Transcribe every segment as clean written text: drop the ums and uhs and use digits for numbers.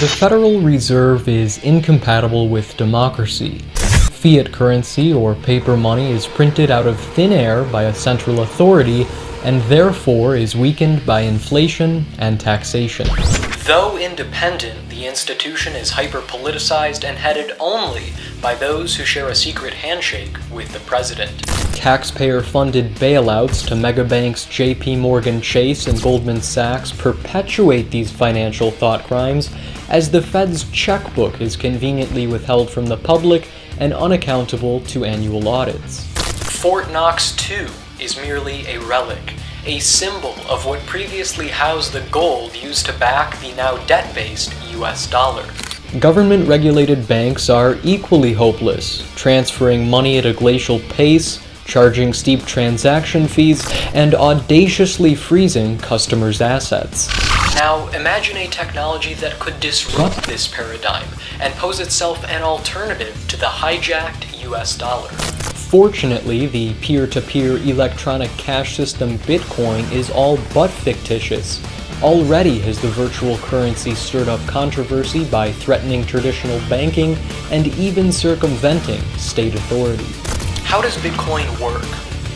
The Federal Reserve is incompatible with democracy. Fiat currency, or paper money, is printed out of thin air by a central authority and therefore is weakened by inflation and taxation. Though independent, the institution is hyper-politicized and headed only by those who share a secret handshake with the president. Taxpayer-funded bailouts to megabanks JP Morgan Chase and Goldman Sachs perpetuate these financial thought crimes, as the Fed's checkbook is conveniently withheld from the public and unaccountable to annual audits. Fort Knox, too, is merely a relic, a symbol of what previously housed the gold used to back the now debt-based US dollar. Government-regulated banks are equally hopeless, transferring money at a glacial pace, charging steep transaction fees, and audaciously freezing customers' assets. Now, imagine a technology that could disrupt this paradigm and pose itself an alternative to the hijacked US dollar. Fortunately, the peer-to-peer electronic cash system Bitcoin is all but fictitious. Already has the virtual currency stirred up controversy by threatening traditional banking and even circumventing state authority. How does Bitcoin work?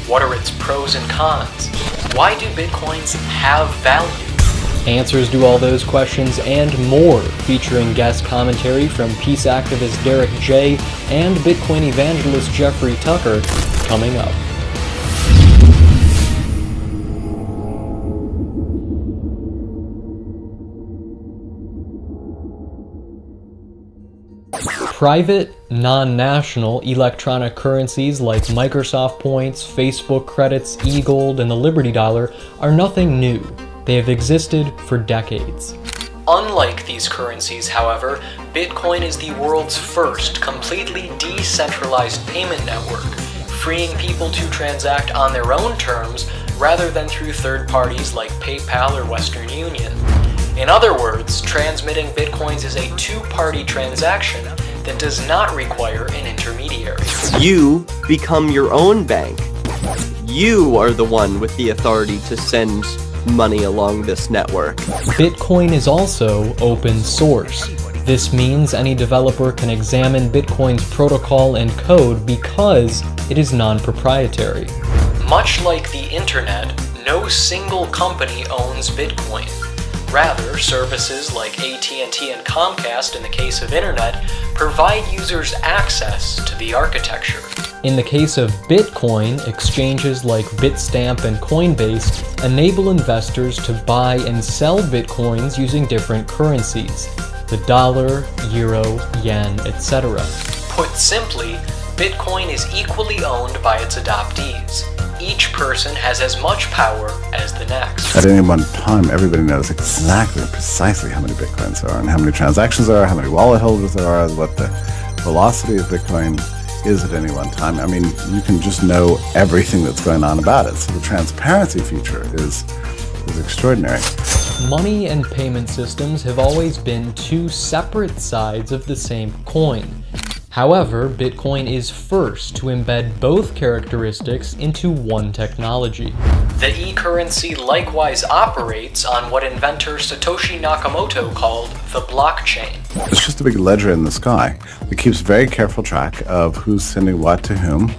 What are its pros and cons? Why do Bitcoins have value? Answers to all those questions and more, featuring guest commentary from peace activist Derek J. and Bitcoin evangelist Jeffrey Tucker, coming up. Private, non-national electronic currencies like Microsoft Points, Facebook credits, eGold, and the Liberty Dollar are nothing new. They have existed for decades. Unlike these currencies, however, Bitcoin is the world's first completely decentralized payment network, freeing people to transact on their own terms rather than through third parties like PayPal or Western Union. In other words, transmitting Bitcoins is a two-party transaction that does not require an intermediary. You become your own bank. You are the one with the authority to send money along this network. Bitcoin is also open source. This means any developer can examine Bitcoin's protocol and code because it is non-proprietary. Much like the internet, no single company owns Bitcoin. Rather, services like AT&T and Comcast, in the case of internet, provide users access to the architecture. In the case of Bitcoin, exchanges like Bitstamp and Coinbase enable investors to buy and sell Bitcoins using different currencies: the dollar, euro, yen, etc. Put simply, Bitcoin is equally owned by its adoptees. Each person has as much power as the next. At any one time, everybody knows exactly, precisely how many Bitcoins there are, and how many transactions there are, how many wallet holders there are, what the velocity of Bitcoin is at any one time. I mean, you can just know everything that's going on about it. So the transparency feature is extraordinary. Money and payment systems have always been two separate sides of the same coin. However, Bitcoin is first to embed both characteristics into one technology. The e-currency likewise operates on what inventor Satoshi Nakamoto called the blockchain. It's just a big ledger in the sky that keeps very careful track of who's sending what to whom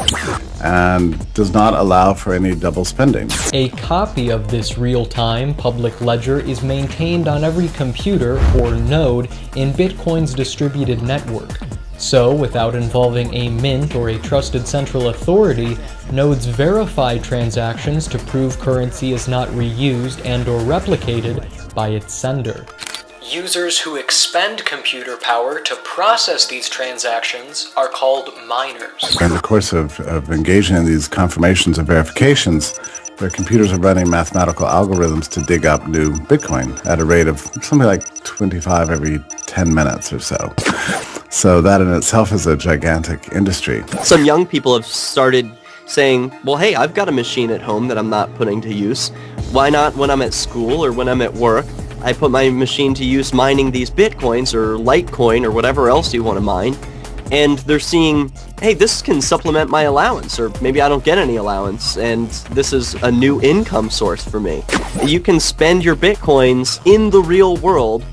and does not allow for any double spending. A copy of this real-time public ledger is maintained on every computer or node in Bitcoin's distributed network. So, without involving a mint or a trusted central authority, nodes verify transactions to prove currency is not reused and/or replicated by its sender. Users who expend computer power to process these transactions are called miners. In the course of engaging in these confirmations and verifications, their computers are running mathematical algorithms to dig up new Bitcoin at a rate of something like 25 every 10 minutes or so. So that in itself is a gigantic industry. Some young people have started saying, well, hey, I've got a machine at home that I'm not putting to use. Why not when I'm at school or when I'm at work, I put my machine to use mining these Bitcoins or Litecoin or whatever else you want to mine. And they're seeing, hey, this can supplement my allowance, or maybe I don't get any allowance, and this is a new income source for me. You can spend your Bitcoins in the real world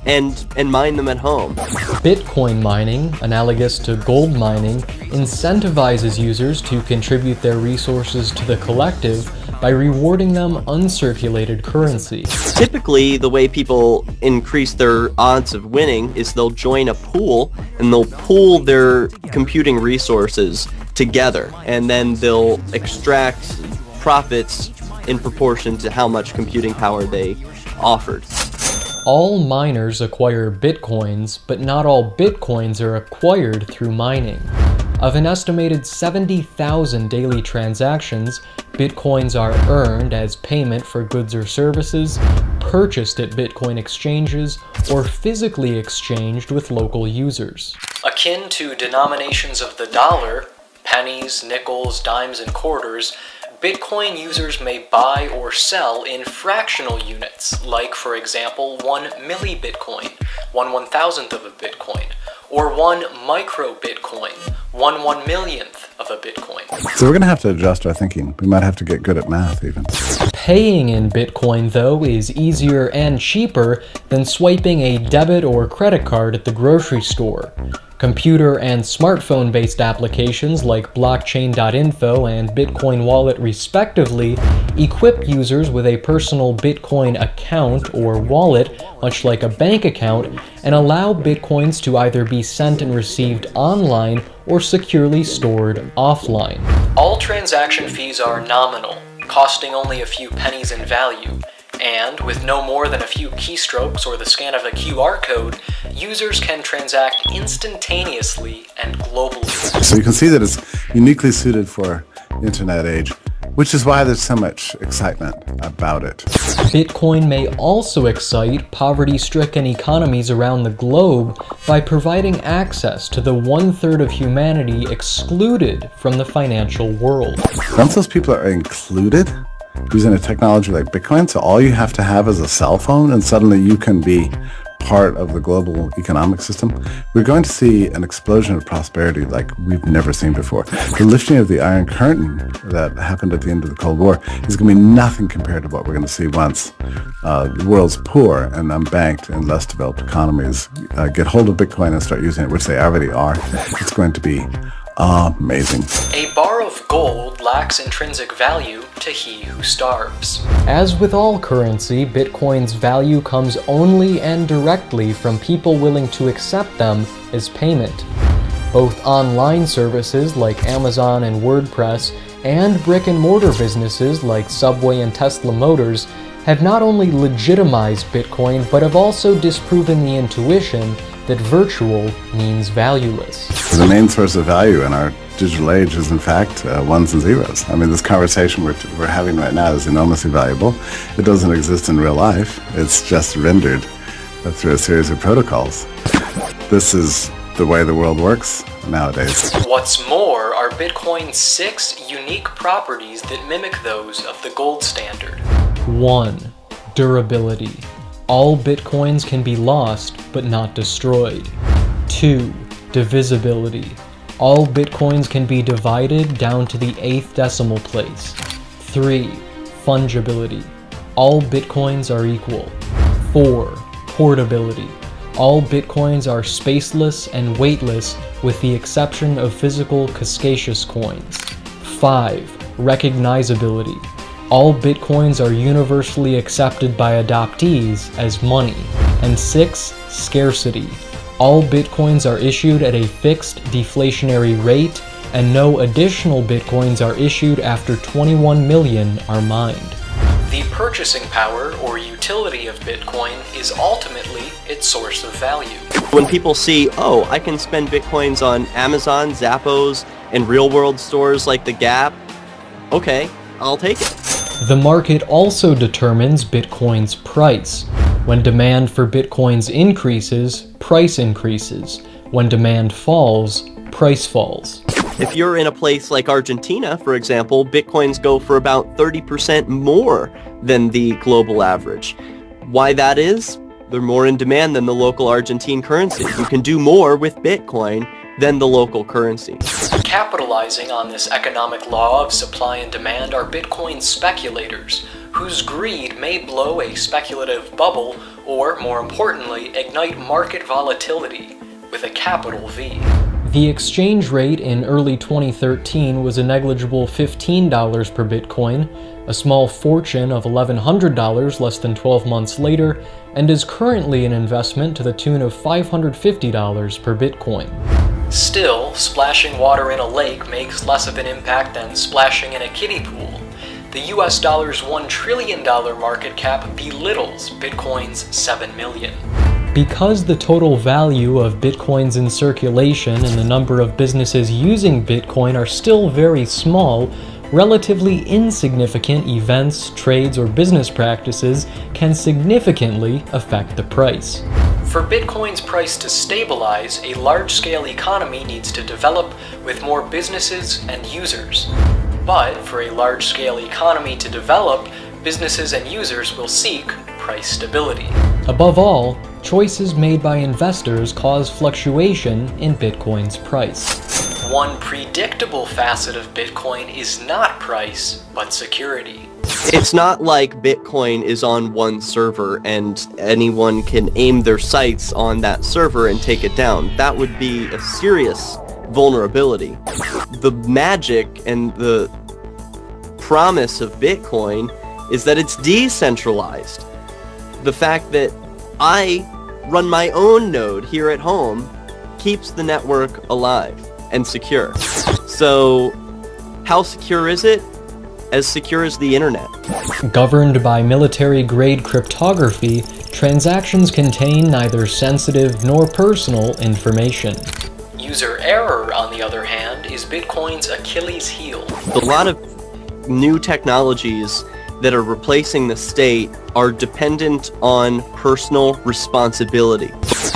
and mine them at home. Bitcoin mining, analogous to gold mining, incentivizes users to contribute their resources to the collective by rewarding them uncirculated currency. Typically, the way people increase their odds of winning is they'll join a pool and they'll pool their computing resources together, and then they'll extract profits in proportion to how much computing power they offered. All miners acquire bitcoins, but not all bitcoins are acquired through mining. Of an estimated 70,000 daily transactions, bitcoins are earned as payment for goods or services, purchased at Bitcoin exchanges, or physically exchanged with local users. Akin to denominations of the dollar, pennies, nickels, dimes, and quarters, Bitcoin users may buy or sell in fractional units, like, for example, 1 millibitcoin, 1/1000th of a Bitcoin, or 1 micro-Bitcoin, 1/1,000,000th of a Bitcoin. So we're going to have to adjust our thinking. We might have to get good at math even. Paying in Bitcoin, though, is easier and cheaper than swiping a debit or credit card at the grocery store. Computer and smartphone-based applications like blockchain.info and Bitcoin Wallet respectively equip users with a personal Bitcoin account or wallet, much like a bank account, and allow Bitcoins to either be sent and received online or securely stored offline. All transaction fees are nominal, costing only a few pennies in value, and with no more than a few keystrokes or the scan of a QR code, users can transact instantaneously and globally. So you can see that it's uniquely suited for the internet age, which is why there's so much excitement about it. Bitcoin may also excite poverty-stricken economies around the globe by providing access to the 1/3 of humanity excluded from the financial world. Once those people are included using a technology like Bitcoin, so all you have to have is a cell phone and suddenly you can be part of the global economic system, we're going to see an explosion of prosperity like we've never seen before. The lifting of the Iron Curtain that happened at the end of the Cold War is going to be nothing compared to what we're going to see once the world's poor and unbanked and less developed economies get hold of Bitcoin and start using it, which they already are. It's going to be amazing. A bar of gold lacks intrinsic value to he who starves. As with all currency, Bitcoin's value comes only and directly from people willing to accept them as payment. Both online services like Amazon and WordPress and brick-and-mortar businesses like Subway and Tesla Motors have not only legitimized Bitcoin, but have also disproven the intuition that virtual means valueless. The main source of value in our digital age is in fact ones and zeros. I mean, this conversation we're having right now is enormously valuable. It doesn't exist in real life. It's just rendered through a series of protocols. This is the way the world works nowadays. What's more are Bitcoin's 6 unique properties that mimic those of the gold standard. 1. Durability. All Bitcoins can be lost, but not destroyed. 2. Divisibility. All Bitcoins can be divided down to the 8th decimal place. 3. Fungibility. All Bitcoins are equal. 4. Portability. All Bitcoins are spaceless and weightless with the exception of physical Cascacious coins. 5. Recognizability. All Bitcoins are universally accepted by adoptees as money. And 6. Scarcity. All Bitcoins are issued at a fixed deflationary rate, and no additional Bitcoins are issued after 21 million are mined. The purchasing power or utility of Bitcoin is ultimately its source of value. When people see, oh, I can spend Bitcoins on Amazon, Zappos, and real-world stores like the Gap, okay, I'll take it. The market also determines Bitcoin's price. When demand for Bitcoins increases, price increases. When demand falls, price falls. If you're in a place like Argentina, for example, Bitcoins go for about 30% more than the global average. Why that is? They're more in demand than the local Argentine currency. You can do more with Bitcoin than the local currency. Capitalizing on this economic law of supply and demand are Bitcoin speculators, whose greed may blow a speculative bubble or, more importantly, ignite market volatility, with a capital V. The exchange rate in early 2013 was a negligible $15 per Bitcoin, a small fortune of $1,100 less than 12 months later, and is currently an investment to the tune of $550 per Bitcoin. Still, splashing water in a lake makes less of an impact than splashing in a kiddie pool. The US dollar's $1 trillion market cap belittles Bitcoin's $7 million. Because the total value of Bitcoins in circulation and the number of businesses using Bitcoin are still very small, relatively insignificant events, trades, or business practices can significantly affect the price. For Bitcoin's price to stabilize, a large-scale economy needs to develop with more businesses and users. But for a large-scale economy to develop, businesses and users will seek price stability. Above all, choices made by investors cause fluctuation in Bitcoin's price. One predictable facet of Bitcoin is not price, but security. It's not like Bitcoin is on one server and anyone can aim their sights on that server and take it down. That would be a serious vulnerability. The magic and the promise of Bitcoin is that it's decentralized. The fact that I run my own node here at home keeps the network alive and secure. So, how secure is it? As secure as the internet. Governed by military-grade cryptography, transactions contain neither sensitive nor personal information. User error, on the other hand, is Bitcoin's Achilles heel. A lot of new technologies that are replacing the state are dependent on personal responsibility.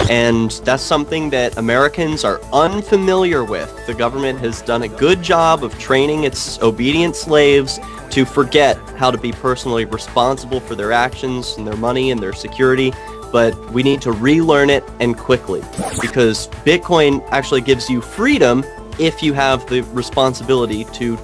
And that's something that Americans are unfamiliar with. The government has done a good job of training its obedient slaves to forget how to be personally responsible for their actions and their money and their security. But we need to relearn it, and quickly, because Bitcoin actually gives you freedom if you have the responsibility to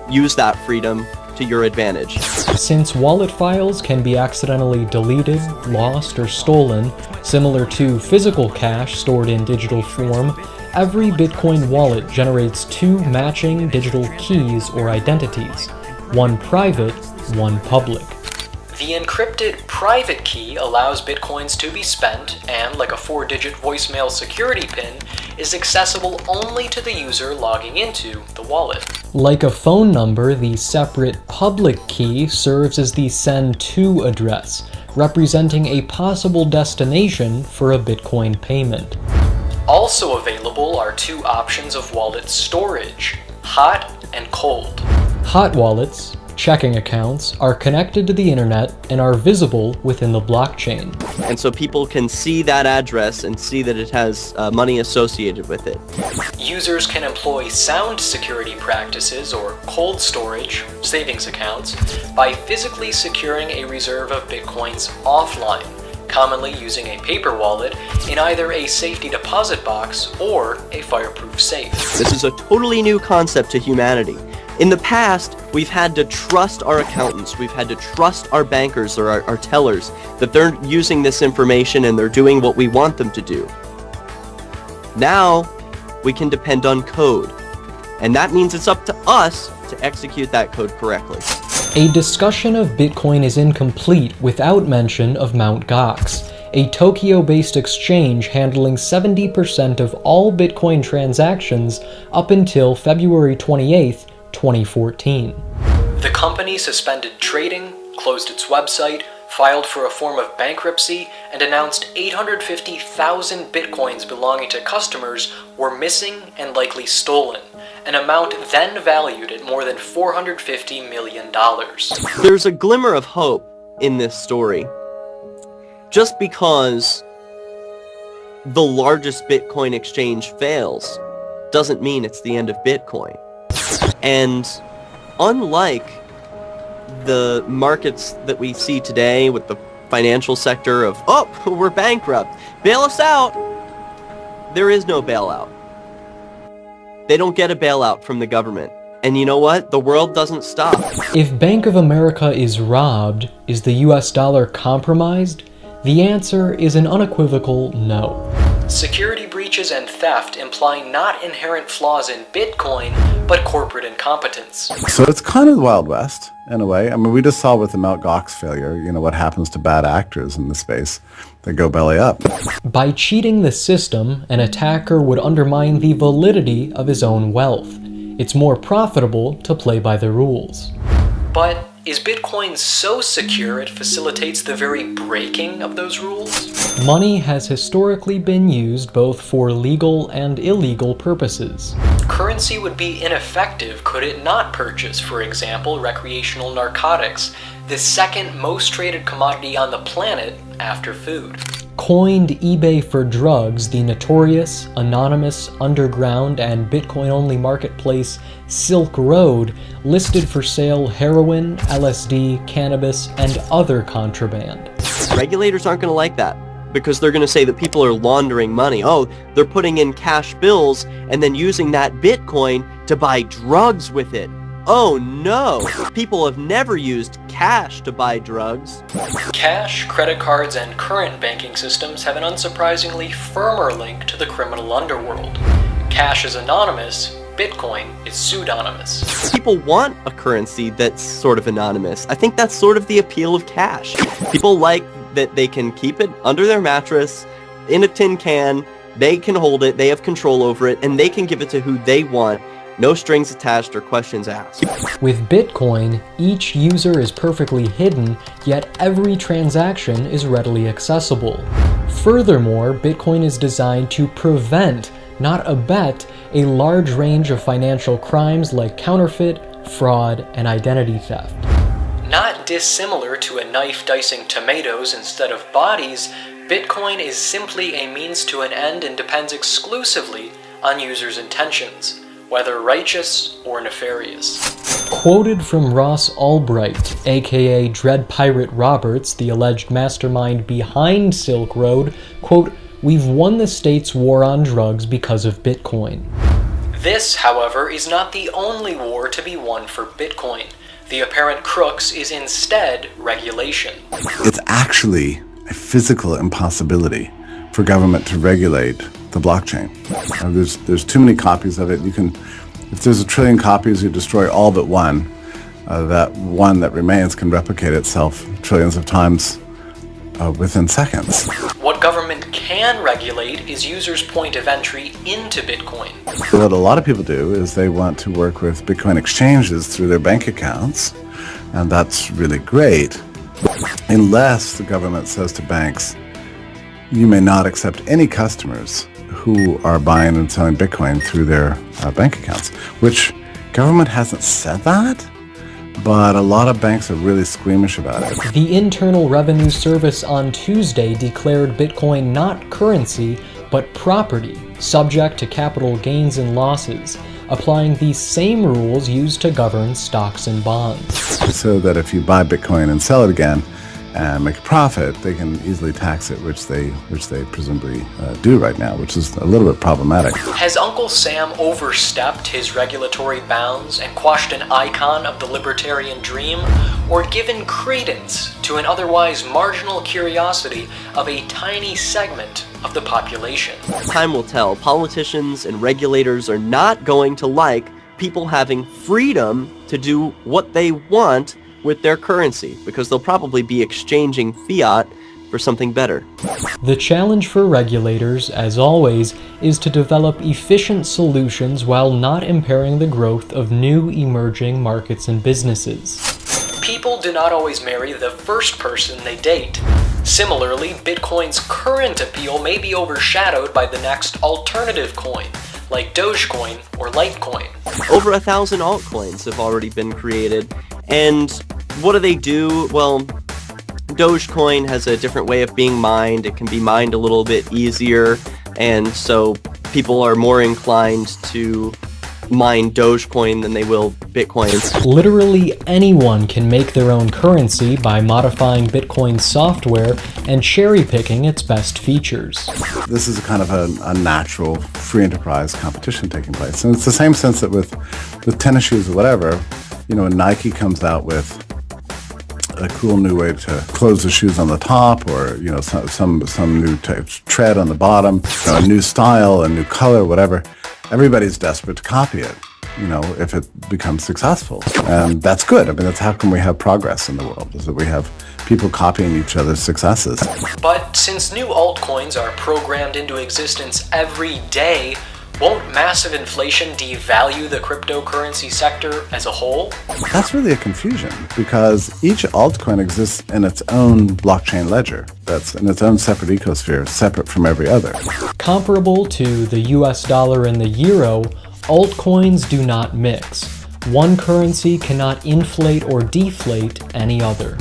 use that freedom to your advantage. Since wallet files can be accidentally deleted, lost, or stolen, similar to physical cash stored in digital form, every Bitcoin wallet generates two matching digital keys or identities, one private, one public. The encrypted private key allows Bitcoins to be spent and, like a 4-digit voicemail security PIN, is accessible only to the user logging into the wallet. Like a phone number, the separate public key serves as the send to address, representing a possible destination for a Bitcoin payment. Also available are two options of wallet storage, hot and cold. Hot wallets, checking accounts, are connected to the internet and are visible within the blockchain. And so people can see that address and see that it has money associated with it. Users can employ sound security practices or cold storage, savings accounts, by physically securing a reserve of Bitcoins offline, commonly using a paper wallet in either a safety deposit box or a fireproof safe. This is a totally new concept to humanity. In the past, we've had to trust our accountants, we've had to trust our bankers or our tellers that they're using this information and they're doing what we want them to do. Now, we can depend on code, and that means it's up to us to execute that code correctly. A discussion of Bitcoin is incomplete without mention of Mt. Gox, a Tokyo-based exchange handling 70% of all Bitcoin transactions up until February 28th, 2014. The company suspended trading, closed its website, filed for a form of bankruptcy, and announced 850,000 Bitcoins belonging to customers were missing and likely stolen, an amount then valued at more than $450 million. There's a glimmer of hope in this story. Just because the largest Bitcoin exchange fails doesn't mean it's the end of Bitcoin. And unlike the markets that we see today with the financial sector of, oh, we're bankrupt, bail us out, there is no bailout. They don't get a bailout from the government. And you know what? The world doesn't stop. If Bank of America is robbed, is the US dollar compromised? The answer is an unequivocal no. Security breaches and theft imply not inherent flaws in Bitcoin, but corporate incompetence. So it's kind of the Wild West, in a way. I mean, we just saw with the Mt. Gox failure, what happens to bad actors in the space. They go belly up. By cheating the system, an attacker would undermine the validity of his own wealth. It's more profitable to play by the rules. But is Bitcoin so secure it facilitates the very breaking of those rules? Money has historically been used both for legal and illegal purposes. Currency would be ineffective could it not purchase, for example, recreational narcotics, the second most traded commodity on the planet after food. Coined eBay for drugs, the notorious, anonymous, underground, and Bitcoin-only marketplace Silk Road listed for sale heroin, LSD, cannabis, and other contraband. Regulators aren't going to like that because they're going to say that people are laundering money. Oh, they're putting in cash bills and then using that Bitcoin to buy drugs with it. Oh no! People have never used cash to buy drugs. Cash, credit cards, and current banking systems have an unsurprisingly firmer link to the criminal underworld. Cash is anonymous, Bitcoin is pseudonymous. People want a currency that's sort of anonymous. I think that's sort of the appeal of cash. People like that they can keep it under their mattress, in a tin can, they can hold it, they have control over it, and they can give it to who they want. No strings attached or questions asked. With Bitcoin, each user is perfectly hidden, yet every transaction is readily accessible. Furthermore, Bitcoin is designed to prevent, not abet, a large range of financial crimes like counterfeit, fraud, and identity theft. Not dissimilar to a knife dicing tomatoes instead of bodies, Bitcoin is simply a means to an end and depends exclusively on users' intentions, whether righteous or nefarious. Quoted from Ross Ulbricht, aka Dread Pirate Roberts, the alleged mastermind behind Silk Road, quote, "We've won the state's war on drugs because of Bitcoin." This, however, is not the only war to be won for Bitcoin. The apparent crux is instead regulation. It's actually a physical impossibility for government to regulate the blockchain. There's too many copies of it. If there's 1 trillion copies, you destroy all but one. That one that remains can replicate itself trillions of times within seconds. What government can regulate is users' point of entry into Bitcoin. What a lot of people do is they want to work with Bitcoin exchanges through their bank accounts, and that's really great, unless the government says to banks, you may not accept any customers who are buying and selling Bitcoin through their bank accounts, which government hasn't said that, but a lot of banks are really squeamish about it. The Internal Revenue Service on Tuesday declared Bitcoin not currency, but property, subject to capital gains and losses, applying the same rules used to govern stocks and bonds. So that if you buy Bitcoin and sell it again, and make a profit, they can easily tax it, which they presumably do right now, which is a little bit problematic. Has Uncle Sam overstepped his regulatory bounds and quashed an icon of the libertarian dream, or given credence to an otherwise marginal curiosity of a tiny segment of the population? Time will tell. Politicians and regulators are not going to like people having freedom to do what they want with their currency, because they'll probably be exchanging fiat for something better. The challenge for regulators, as always, is to develop efficient solutions while not impairing the growth of new emerging markets and businesses. People do not always marry the first person they date. Similarly, Bitcoin's current appeal may be overshadowed by the next alternative coin, like Dogecoin or Litecoin. Over 1,000 altcoins have already been created, and what do? Well, Dogecoin has a different way of being mined. It can be mined a little bit easier, and so people are more inclined to mine Dogecoin than they will Bitcoin. Literally anyone can make their own currency by modifying Bitcoin software and cherry-picking its best features. This is kind of a natural free enterprise competition taking place. And it's the same sense that with tennis shoes or whatever, when Nike comes out with a cool new way to close the shoes on the top, or some new tread on the bottom, a new style, a new color, whatever, everybody's desperate to copy it, if it becomes successful. And that's good. I mean, that's how come we have progress in the world, is that we have people copying each other's successes. But since new altcoins are programmed into existence every day, won't massive inflation devalue the cryptocurrency sector as a whole? That's really a confusion, because each altcoin exists in its own blockchain ledger. That's in its own separate ecosphere, separate from every other. Comparable to the US dollar and the euro, altcoins do not mix. One currency cannot inflate or deflate any other.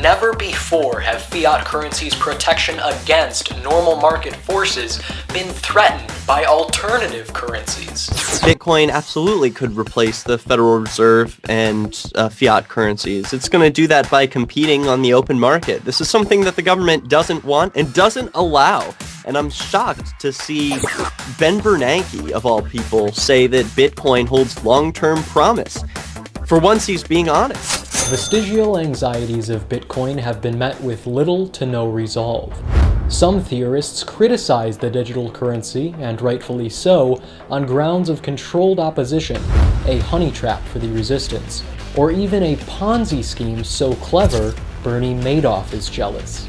Never before have fiat currency's protection against normal market forces been threatened by alternative currencies. Bitcoin absolutely could replace the Federal Reserve and fiat currencies. It's going to do that by competing on the open market. This is something that the government doesn't want and doesn't allow. And I'm shocked to see Ben Bernanke, of all people, say that Bitcoin holds long-term promise. For once, he's being honest. Vestigial anxieties of Bitcoin have been met with little to no resolve. Some theorists criticize the digital currency, and rightfully so, on grounds of controlled opposition, a honey trap for the resistance, or even a Ponzi scheme so clever Bernie Madoff is jealous.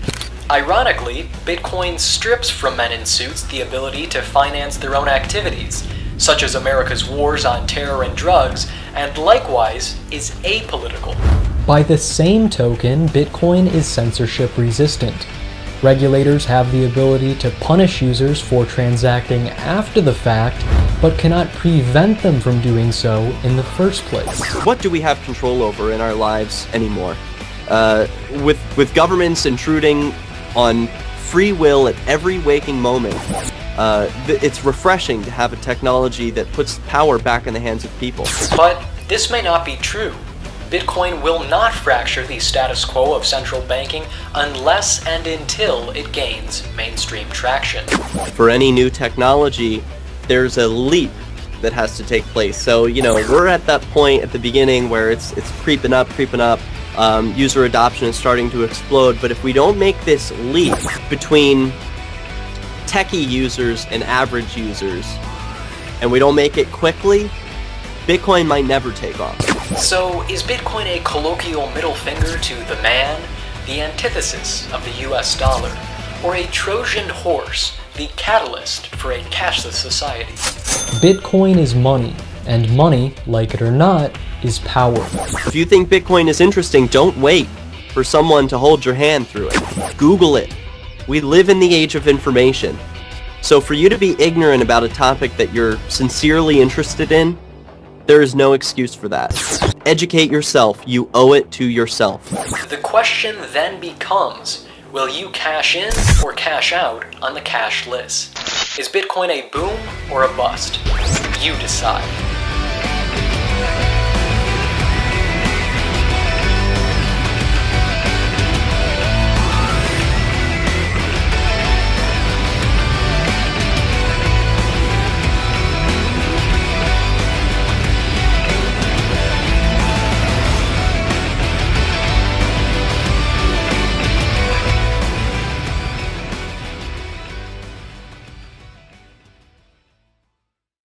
Ironically, Bitcoin strips from men in suits the ability to finance their own activities, such as America's wars on terror and drugs, and likewise is apolitical. By the same token, Bitcoin is censorship resistant. Regulators have the ability to punish users for transacting after the fact, but cannot prevent them from doing so in the first place. What do we have control over in our lives anymore? With governments intruding on free will at every waking moment, it's refreshing to have a technology that puts power back in the hands of people. But this may not be true. Bitcoin will not fracture the status quo of central banking unless and until it gains mainstream traction. For any new technology, there's a leap that has to take place. So, we're at that point at the beginning where it's creeping up. User adoption is starting to explode. But if we don't make this leap between techie users and average users, and we don't make it quickly, Bitcoin might never take off. So, is Bitcoin a colloquial middle finger to the man, the antithesis of the US dollar, or a Trojan horse, the catalyst for a cashless society? Bitcoin is money, and money, like it or not, is power. If you think Bitcoin is interesting, don't wait for someone to hold your hand through it. Google it. We live in the age of information. So for you to be ignorant about a topic that you're sincerely interested in, there is no excuse for that. Educate yourself. You owe it to yourself. The question then becomes, will you cash in or cash out on the cashless? Is Bitcoin a boom or a bust? You decide.